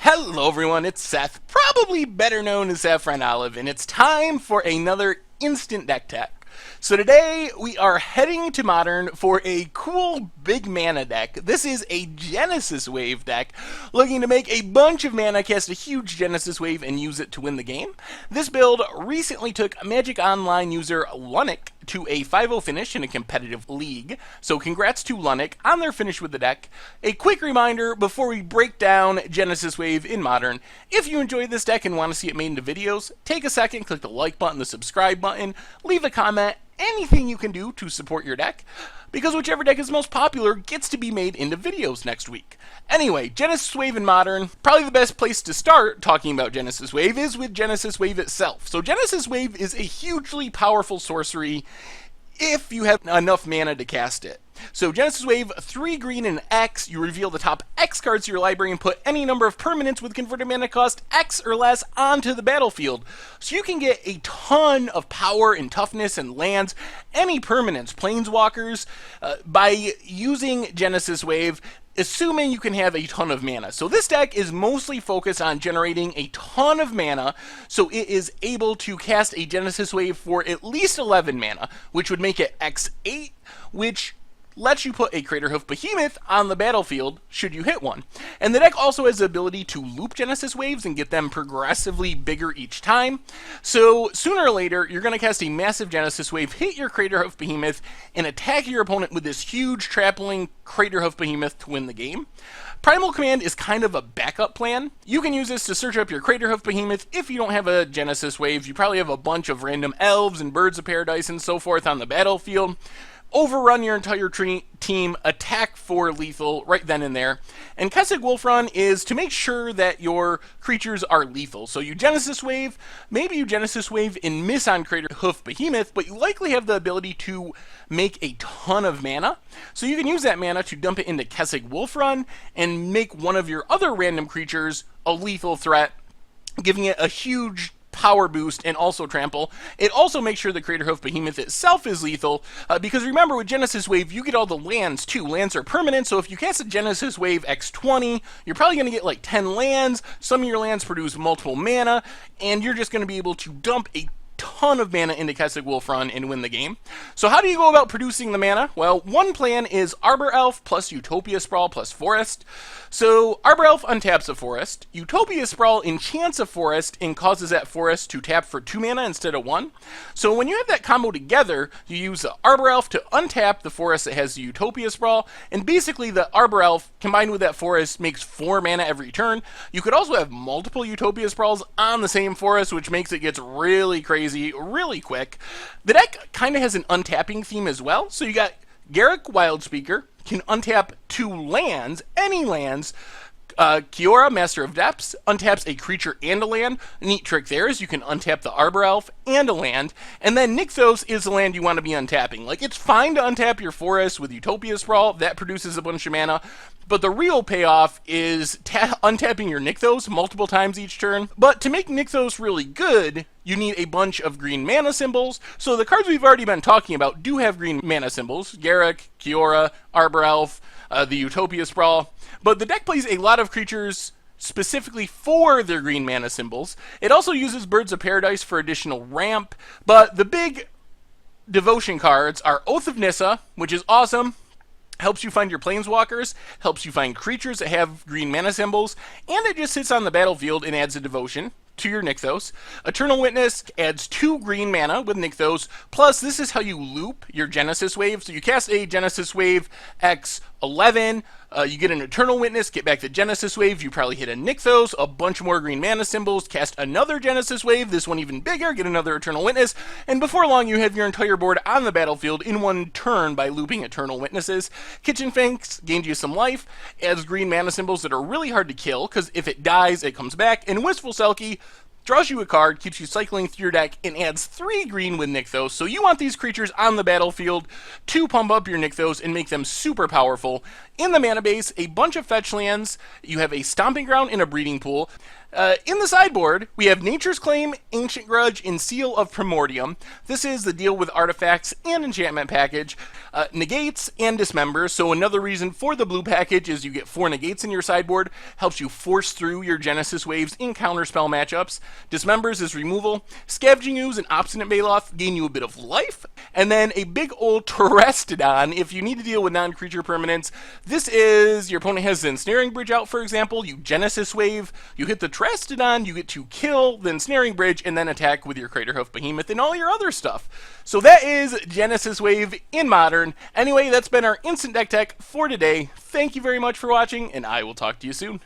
Hello everyone, it's Seth, probably better known as Saffron Olive, and it's time for another Instant Deck Tech. So today we are heading to Modern for a cool big mana deck. This is a Genesis Wave deck, looking to make a bunch of mana, cast a huge Genesis Wave, and use it to win the game. This build recently took Magic Online user Lunnick to a 5-0 finish in a competitive league, so congrats to Lunnick on their finish with the deck. A quick reminder before we break down Genesis Wave in Modern: if you enjoyed this deck and want to see it made into videos, take a second, click the like button, the subscribe button, leave a comment, anything you can do to support your deck, because whichever deck is most popular gets to be made into videos next week. Anyway, Genesis Wave in Modern, probably the best place to start talking about Genesis Wave is with Genesis Wave itself. So Genesis Wave is a hugely powerful sorcery if you have enough mana to cast it. So Genesis Wave, 3 green and X, you reveal the top X cards to your library and put any number of permanents with converted mana cost X or less onto the battlefield. So you can get a ton of power and toughness and lands, any permanents, planeswalkers, by using Genesis Wave, assuming you can have a ton of mana. So this deck is mostly focused on generating a ton of mana, so it is able to cast a Genesis Wave for at least 11 mana, which would make it X8, which lets you put a Craterhoof Behemoth on the battlefield should you hit one. And the deck also has the ability to loop Genesis Waves and get them progressively bigger each time. So sooner or later, you're going to cast a massive Genesis Wave, hit your Craterhoof Behemoth, and attack your opponent with this huge trampling Craterhoof Behemoth to win the game. Primal Command is kind of a backup plan. You can use this to search up your Craterhoof Behemoth if you don't have a Genesis Wave. You probably have a bunch of random elves and birds of paradise and so forth on the battlefield. Overrun your entire team, attack for lethal right then and there. And Kessig Wolfrun is to make sure that your creatures are lethal. So you Genesis Wave, maybe you Genesis Wave and miss on Craterhoof Behemoth, but you likely have the ability to make a ton of mana. So you can use that mana to dump it into Kessig Wolfrun and make one of your other random creatures a lethal threat, giving it a huge power boost and also trample. It also makes sure the Craterhoof Behemoth itself is lethal, because remember with Genesis Wave you get all the lands too. Lands are permanent, so if you cast a Genesis Wave X20, you're probably going to get like 10 lands. Some of your lands produce multiple mana, and you're just going to be able to dump a ton of mana into Kessig Wolfrun and win the game. So how do you go about producing the mana? Well, one plan is Arbor Elf plus Utopia Sprawl plus Forest. So Arbor Elf untaps a forest, Utopia Sprawl enchants a forest and causes that forest to tap for 2 mana instead of 1. So when you have that combo together, you use the Arbor Elf to untap the forest that has the Utopia Sprawl, and basically the Arbor Elf combined with that forest makes 4 mana every turn. You could also have multiple Utopia Sprawls on the same forest, which makes it gets really crazy really quick. The deck kind of has an untapping theme as well. So you got Garruk Wildspeaker, can untap 2 lands, any lands. Kiora, Master of Depths, untaps a creature and a land. Neat trick there is you can untap the Arbor Elf and a land, and then Nykthos is the land you want to be untapping. Like, it's fine to untap your forest with Utopia Sprawl, that produces a bunch of mana, but the real payoff is untapping your Nykthos multiple times each turn. But to make Nykthos really good, you need a bunch of green mana symbols. So the cards we've already been talking about do have green mana symbols: Garruk, Kiora, Arbor Elf, the Utopia Sprawl. But the deck plays a lot of creatures specifically for their green mana symbols. It also uses Birds of Paradise for additional ramp, but the big devotion cards are Oath of Nissa, which is awesome. Helps you find your planeswalkers, helps you find creatures that have green mana symbols, and it just sits on the battlefield and adds a devotion to your Nykthos. Eternal Witness adds 2 green mana with Nykthos, plus this is how you loop your Genesis Wave. So you cast a Genesis Wave X11, you get an Eternal Witness, get back the Genesis Wave, you probably hit a Nykthos, a bunch more green mana symbols, cast another Genesis Wave, this one even bigger, get another Eternal Witness, and before long you have your entire board on the battlefield in one turn by looping Eternal Witnesses. Kitchen Finks gained you some life, adds green mana symbols that are really hard to kill, because if it dies, it comes back, and Wistful Selkie draws you a card, keeps you cycling through your deck, and adds 3 green with Nykthos. So you want these creatures on the battlefield to pump up your Nykthos and make them super powerful. In the mana base, a bunch of fetch lands. You have a Stomping Ground and a Breeding Pool. In the sideboard, we have Nature's Claim, Ancient Grudge, and Seal of Primordium. This is the deal with artifacts and enchantment package. Negates and Dismembers, so another reason for the blue package is you get 4 negates in your sideboard, helps you force through your Genesis waves in counterspell matchups. Dismembers is removal. Scavenging Ooze and Obstinate Baloth gain you a bit of life. And then a big old Terrestodon, if you need to deal with non-creature permanents. This is, your opponent has Ensnaring Bridge out, for example, you Genesis wave, you hit the Terrestodon, you get to kill the Ensnaring Bridge, and then attack with your Craterhoof Behemoth and all your other stuff. So that is Genesis Wave in Modern. Anyway, that's been our Instant Deck Tech for today. Thank you very much for watching, and I will talk to you soon.